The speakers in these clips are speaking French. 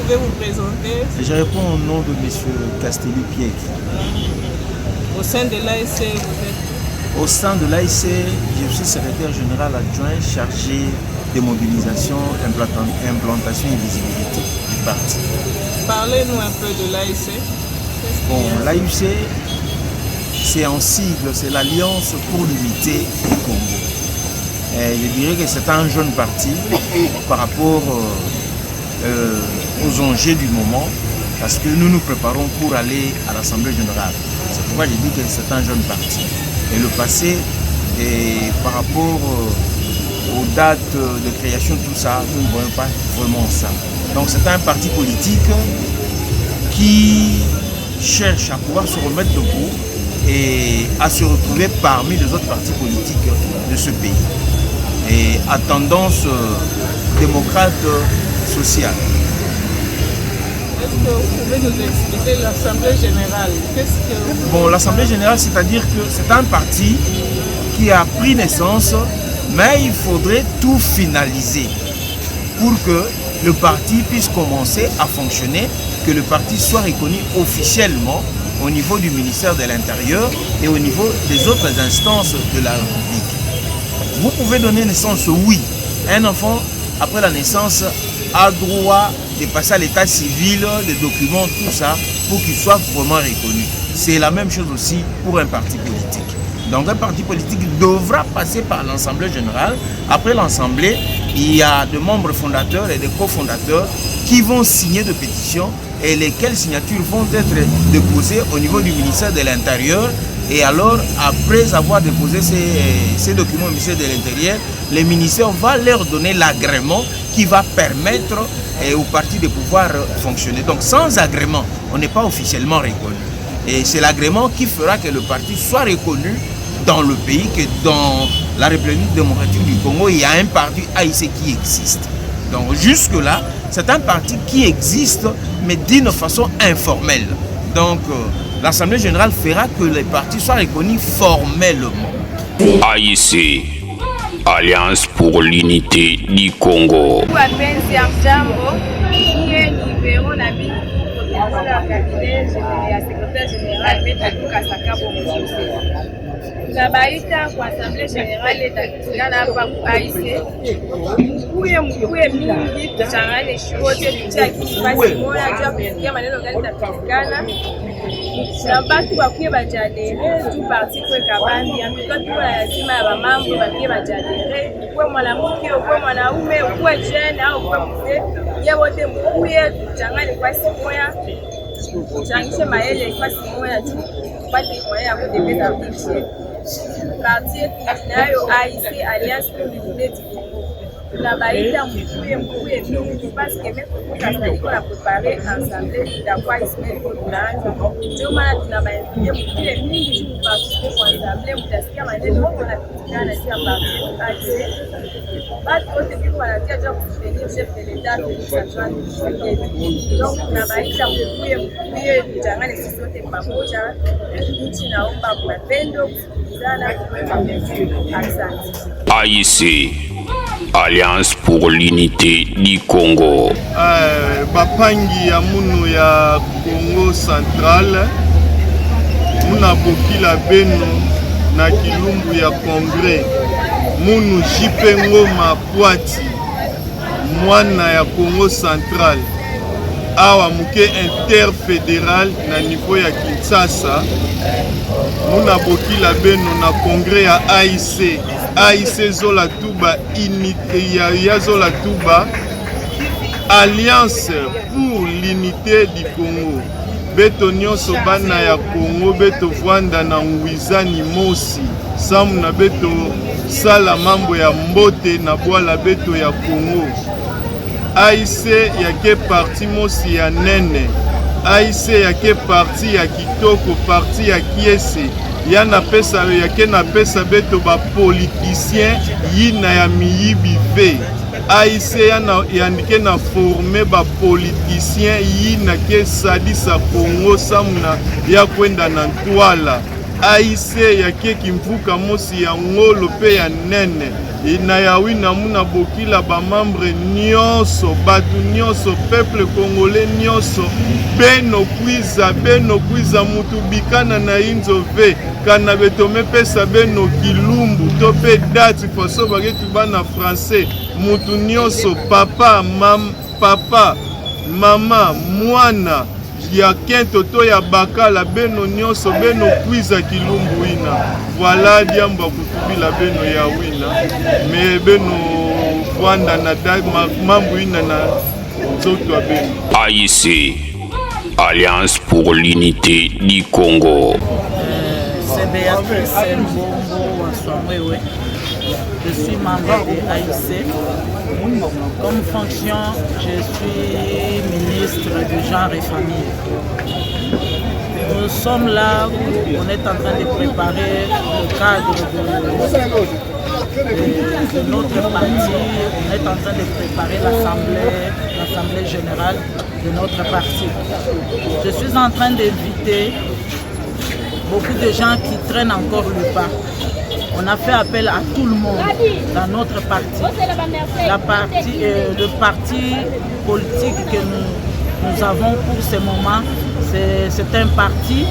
pouvez vous présenter? Je réponds au nom de M. Castelli-Piègue. Au sein de l'ASC, vous êtes? Au sein de l'ASC, je suis secrétaire général adjoint chargé de mobilisation, implantation et visibilité du parti. Parlez-nous un peu de l'ASC. Bon, l'AUC, c'est en sigle, c'est l'Alliance pour l'unité du Congo. Et je dirais que c'est un jeune parti par rapport aux enjeux du moment, parce que nous nous préparons pour aller à l'Assemblée générale. C'est pourquoi je dis que c'est un jeune parti. Et le passé, et par rapport aux dates de création, tout ça, nous ne voyons pas vraiment ça. Donc c'est un parti politique qui cherche à pouvoir se remettre debout et à se retrouver parmi les autres partis politiques de ce pays. Et à tendance démocrate sociale. Est-ce que vous pouvez nous expliquer l'Assemblée générale? Bon, l'Assemblée générale, c'est-à-dire que c'est un parti qui a pris naissance, mais il faudrait tout finaliser pour que le parti puisse commencer à fonctionner, que le parti soit reconnu officiellement au niveau du ministère de l'Intérieur et au niveau des autres instances de la République. Vous pouvez donner naissance, oui. Un enfant, après la naissance, a droit de passer à l'état civil, les documents, tout ça, pour qu'il soit vraiment reconnu. C'est la même chose aussi pour un parti politique. Donc un parti politique devra passer par l'Assemblée générale. Après l'Assemblée, il y a des membres fondateurs et des cofondateurs qui vont signer des pétitions et lesquelles signatures vont être déposées au niveau du ministère de l'Intérieur. Et alors, après avoir déposé ces documents au ministère de l'Intérieur, le ministère va leur donner l'agrément qui va permettre au parti de pouvoir fonctionner. Donc sans agrément, on n'est pas officiellement reconnu. Et c'est l'agrément qui fera que le parti soit reconnu dans le pays, que dans la République démocratique du Congo, il y a un parti AIC qui existe. Donc jusque-là, c'est un parti qui existe, mais d'une façon informelle. Donc l'Assemblée générale fera que les partis soient reconnus formellement. AIC, Alliance pour l'unité du Congo. Nabaita kwa Assemblée Générale itatikana hapa kuaise kuye mingi tuchangane shote tutia kifasi moja jua kusikia maneno gani tapatikana na batu bakuye bajadere tu parti kwe kabambi ambapo tuko lazima ya mambo bakuye bajadere kwa mwanamke kwa mwanaume kwa jeune au kwa mzee wote mkuye tuchangane kwa moja tuchangishe maele kwa moja tu bali moja ya kudebeza bichi quartier nayo AIC Alliance pour l'unité du Congo. Tunabaita mkuye mingi parce que même kwa sababu la préparer ensemble itakuwa iseme tunaanza. Ndio maana tunabaita mkuye mingi tu participer kwa ensemble mtasikia maneno yanapitikana si parti AIC. Basi wote biko wanatia job kutenir chef de l'État donc tunabaita mkuye tutangane sisi wote pamoja. Nchi naomba mapendo AIC, Alliance pour l'unité du Congo. Bapangi ya munu ya Congo Central muna bokila beno na kilumbu ya Congrès munu Jipe Ngoma Poati mwana ya Congo Central awa muke interfédéral na niveau ya Kinshasa muna bokila beno na congrès ya AIC AIC Zola Touba unité ya Zola Touba Alliance pour l'unité du Congo beto nyonso bana ya Congo beto vwanda na ngwizani mosi samu na beto sala mambo ya mbote na bwala beto ya Congo AIC yake parti mosi ya nene AIC yake parti ya kitoko parti ya kiese yana pesa yake na pesa beto ba politicien yina ya miyibi ve AIC yana yandike na former ba politicien yina ke sadisa Congo samuna ya kwenda na ntwala AIC yake kimvuka mosi ya ngolo pe ya nene na Yawina muna bokila ba membre nyonso batu nyonso peuple congolais nyonso beno kwiza mutu bikana na inzove kana betome pesa beno kilumbu to pe date poso bagetu bana français mutu nyonso papa mama mwana ya kento to ya bakala beno nyonso beno kwiza kilumbu ina voilà diamba kutubila beno ya wina me beno Rwanda na mambu ina na zoto beno AIC Alliance pour l'unité du Congo. C'est Béatrice Mbongo Waswamwewe. Je suis membre de AIC. Comme fonction, je suis ministre du genre et famille. Nous sommes là où on est en train de préparer le cadre de notre parti. On est en train de préparer l'Assemblée générale de notre parti. Je suis en train d'inviter beaucoup de gens qui traînent encore le pas. On a fait appel à tout le monde dans notre parti. Le parti politique que nous avons pour ce moment, c'est un parti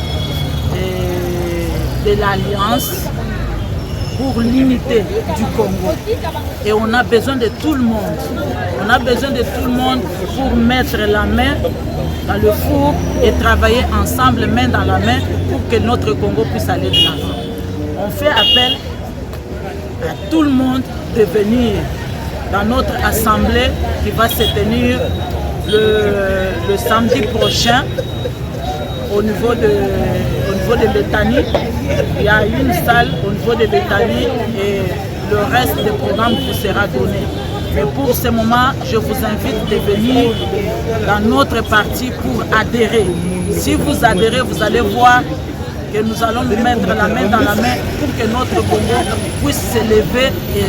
de l'Alliance pour l'unité du Congo. Et on a besoin de tout le monde. On a besoin de tout le monde pour mettre la main dans le four et travailler ensemble, main dans la main, pour que notre Congo puisse aller de l'avant. On fait appel à tout le monde de venir dans notre assemblée qui va se tenir le samedi prochain au niveau de Béthanie. Il y a une salle au niveau de Béthanie et le reste des programmes vous sera donné. Mais pour ce moment, je vous invite de venir dans notre parti pour adhérer. Si vous adhérez, vous allez voir que nous allons nous mettre la main dans la main pour que notre Congo puisse s'élever et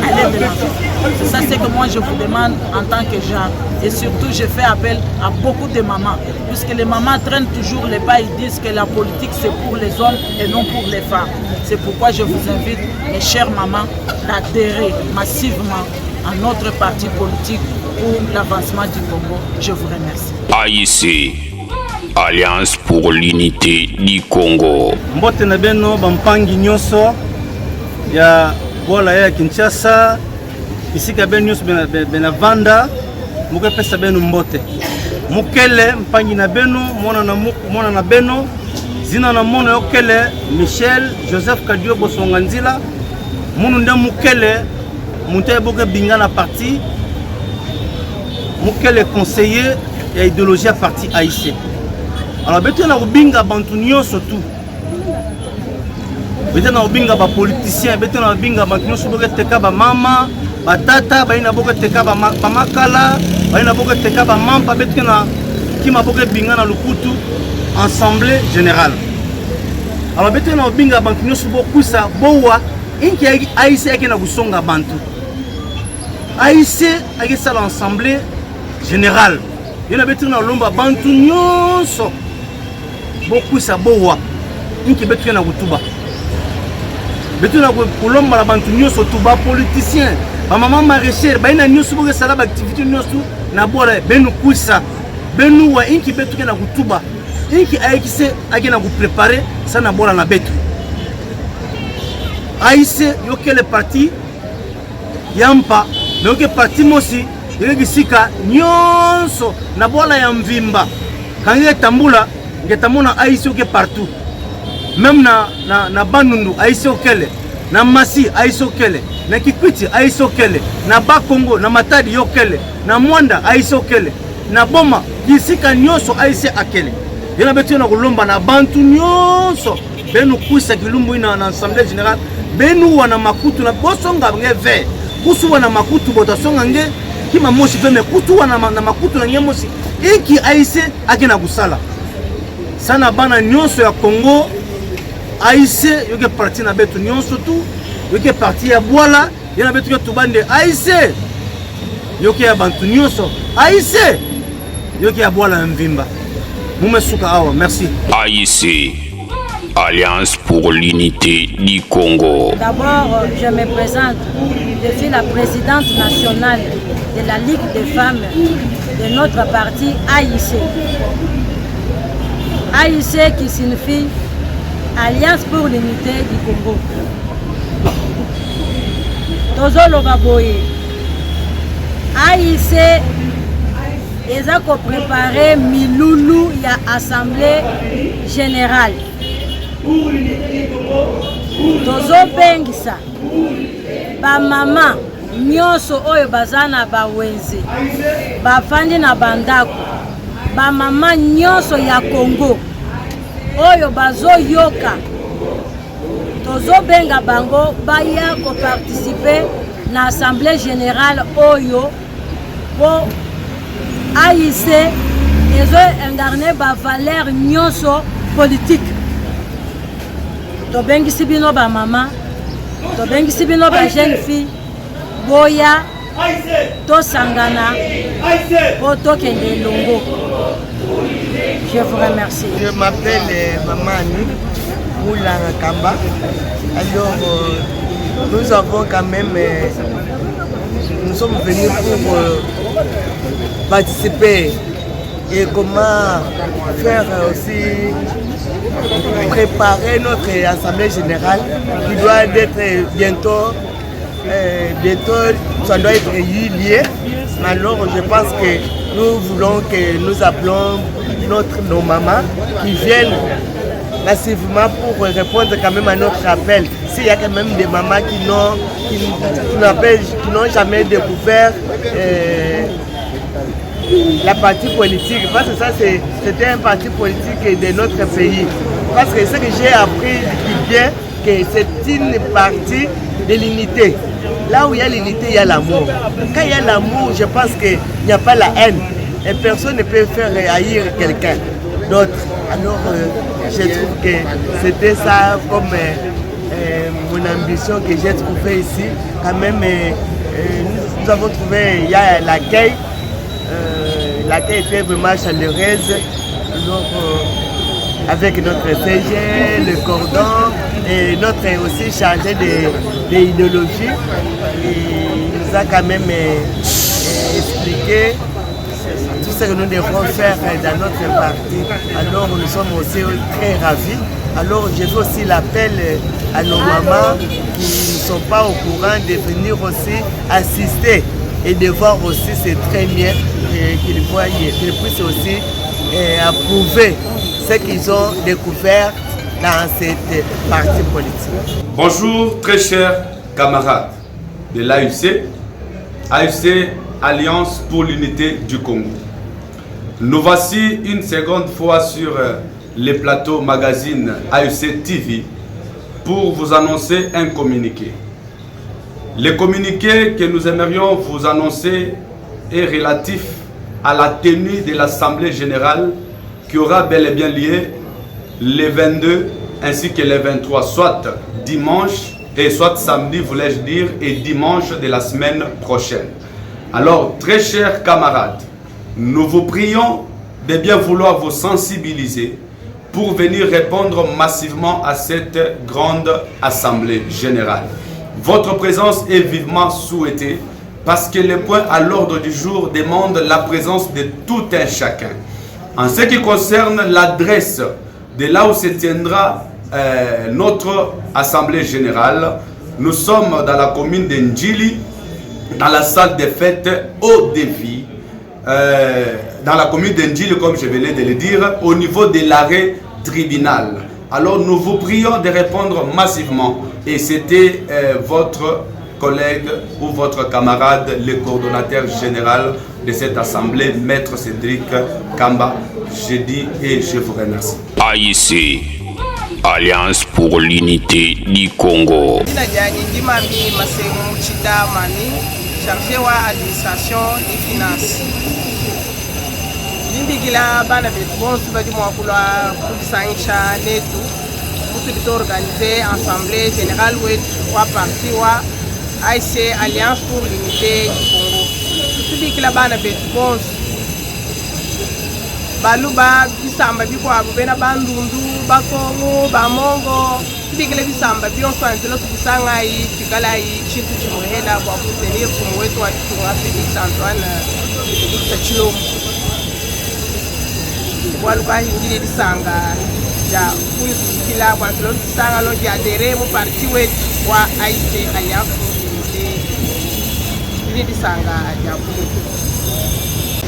aller de l'avant. C'est ça ce que moi je vous demande en tant que gens. Et surtout, je fais appel à beaucoup de mamans. Puisque les mamans traînent toujours les pas, ils disent que la politique c'est pour les hommes et non pour les femmes. C'est pourquoi je vous invite, mes chères mamans, d'adhérer massivement à notre parti politique pour l'avancement du Congo. Je vous remercie. AIC Alliance pour l'unité du Congo. Mbote na beno bampangi nyoso ya bola ya Kinshasa isika beno nyoso benavanda muke pesa beno mbote mukele mpangi na beno mona na beno zina na mona yokele Michel Joseph Kadio Bosonganzila munu nda mukele munte boke binga na parti mukele conseiller ya idéologie parti AIC. Alors, beto na rubinga bantu nyonso tout. Beto na rubinga ba politiciens, beto na rubinga bantu nyonso boke teka ba mama, ba tata, ba ina boke teka ba makala, ba ina boke teka ba mampa, beto na kima boke binga na lukutu assemblée générale. Alors, beto na rubinga bantu nyonso bokusa bowa inki AIC yake na kusonga bantu. AIC yake sala assemblée générale. Yena beto na lomba bantu nyonso beaucoup ça boa inki betu na kutuba betu na kulomba la bantu nyoso tuba politicien ba maman maraîchère ba ina nyoso boke sala ba activité nyoso na bola benu kuisa benu wa inki betu na kutuba inki aikise akena ku préparer ça na bola na betu AIC yoke le parti yampa yoke parti mosi yoke sika nyonso na bola ya mvimba kange tambula ngetamona AIC oke partout même na Bandundu AIC okele na Masi AIC okele na Kikwiti AIC okele na Bakongo na Matadi yokele na Mwanda AIC okele na Boma kisika nyonso AIC akele yena betu na kulomba na bantu nyonso benu kuisa kilumbu ina na assemblée générale benu wana makutu na bosonga ngeve kusu wana makutu botasonga nge kima moshi peme kutu wana na makutu na ngemosi iki AIC akena kusala sana bana nyonso ya Congo AIC yoke parti na betu nyonso tu yoke parti ya Bwala yana betu ke tubande AIC yoke ya bantu nyonso AIC yoke ya Bwala mvimba mumesuka awa merci. AIC Alliance pour l'unité du Congo. D'abord, je me présente. Je suis la présidente nationale de la Ligue des femmes de notre parti AIC. AIC qui signifie Alliance pour l'unité du Congo. Tozolo Baboye. AIC ils ont préparé Miloulou ya Assemblée Générale. Tozo bengisa ba mama nyonso oyo bazana ba wenze ba fandi na bandako ba mama nyonso ya Congo oyo bazo yoka tozo benga bango baya ko participer na Assemblée Générale oyo po AIC ezo incarner ba valeur nyonso politique. To bengisi bino ba mama, to bengisi bino ba jeune fille, boya, to sangana, po to kende longo. Je vous remercie. Je m'appelle Maman Annie Moula Kamba. Alors, nous avons quand même, nous sommes venus pour participer et comment faire aussi préparer notre assemblée générale qui doit être bientôt, ça doit être lié. Alors je pense que nous voulons que nous appelons nos mamans qui viennent massivement pour répondre quand même à notre appel. S'il y a quand même des mamans qui n'ont jamais découvert la partie politique, parce que ça c'était un parti politique de notre pays. Parce que ce que j'ai appris du bien, que c'est une partie de l'unité. Là où il y a l'unité, il y a l'amour. Quand il y a l'amour, je pense qu'il n'y a pas la haine. Et personne ne peut faire haïr quelqu'un d'autre. Alors je trouve que c'était ça comme mon ambition que j'ai trouvée ici. Quand même, nous avons trouvé, il y a l'accueil. L'accueil était vraiment chaleureuse. Donc, avec notre CG, le cordon et notre aussi chargé d'idéologie. Il nous a quand même expliqué tout ce que nous devrons faire dans notre parti. Alors nous sommes aussi très ravis. Alors je fais aussi l'appel à nos mamans qui ne sont pas au courant de venir aussi assister et de voir aussi, c'est très bien qu'ils puissent aussi approuver ce qu'ils ont découvert dans cette partie politique. Bonjour très chers camarades de l'AUC, AUC Alliance pour l'unité du Congo. Nous voici une seconde fois sur les plateaux magazine AUC TV pour vous annoncer un communiqué. Le communiqué que nous aimerions vous annoncer est relatif à la tenue de l'Assemblée Générale qui aura bel et bien lieu les 22 ainsi que les 23, soit dimanche et soit samedi, voulais-je dire, et dimanche de la semaine prochaine. Alors, très chers camarades, nous vous prions de bien vouloir vous sensibiliser pour venir répondre massivement à cette grande Assemblée Générale. Votre présence est vivement souhaitée parce que les points à l'ordre du jour demandent la présence de tout un chacun. En ce qui concerne l'adresse de là où se tiendra notre Assemblée Générale, nous sommes dans la commune de Ndjili, dans la salle des fêtes au défi, dans la commune de Ndjili, comme je venais de le dire, au niveau de l'arrêt tribunal. Alors nous vous prions de répondre massivement. Et c'était votre collègue ou votre camarade, le coordonnateur général de cette assemblée, Maître Cédric Kamba. Je dis et je vous remercie. AIC, Alliance pour l'unité du Congo. Chargé wa administration des finances. L'indigila bana bet bon suba di mo kula pour sancha netu pour organiser assemblée générale wa parti wa AIC Alliance pour l'unité du Congo. L'indigila bana bet bon baluba bisamba bikwabo bena bandundu bakongo bamongo tibikile bisamba byonso anzelo tukisanga yi tikala yi chintu chimuhela kwa kutenir fumu wetu wa chitunga Felix Antoine Felix Chilombo waluka hingile disanga ya kuli kila kwa nzelo tukisanga lo jadere mu parti wetu wa AIC Alliance disanga ya kuli.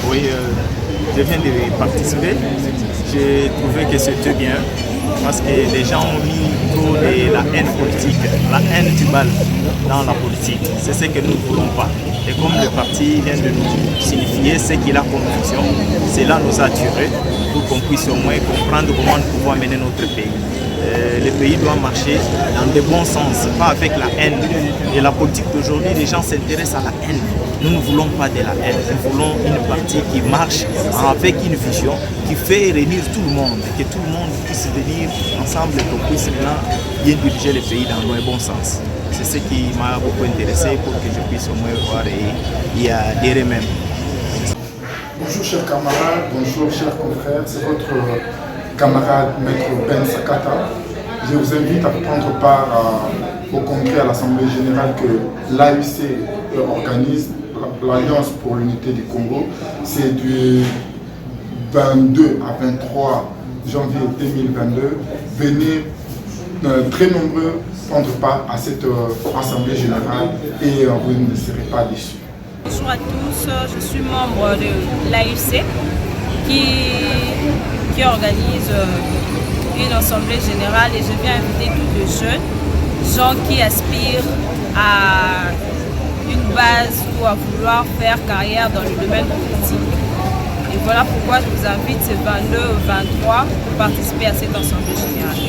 Oui, je viens de participer. J'ai trouvé que c'était bien parce que les gens ont mis trop de la haine politique, la haine tribale dans la politique. C'est ce que nous ne voulons pas. Et comme le parti vient de nous signifier ce qu'il a comme fonction, cela nous a attirés pour qu'on puisse au moins comprendre comment nous pouvons amener notre pays. Le pays doit marcher dans le bon sens, pas avec la haine. Et la politique d'aujourd'hui, les gens s'intéressent à la haine. Nous ne voulons pas de la haine, nous voulons une partie qui marche avec une vision, qui fait réunir tout le monde, que tout le monde puisse venir ensemble et qu'on puisse maintenant bien diriger le pays dans le bon sens. C'est ce qui m'a beaucoup intéressé pour que je puisse au moins voir et y adhérer même. Bonjour chers camarades, bonjour chers confrères, c'est votre camarade Maître Ben Sakata. Je vous invite à prendre part au congrès à l'Assemblée Générale que l'AUC organise, l'Alliance pour l'Unité du Congo. C'est du 22 à 23 janvier 2022. Venez très nombreux prendre part à cette Assemblée Générale et vous ne serez pas déçus. Bonjour à tous, je suis membre de l'AUC qui organise une assemblée générale et je viens inviter tous les jeunes gens qui aspirent à une base ou à vouloir faire carrière dans le domaine politique. Et voilà pourquoi je vous invite ce 22 au 23 pour participer à cette assemblée générale.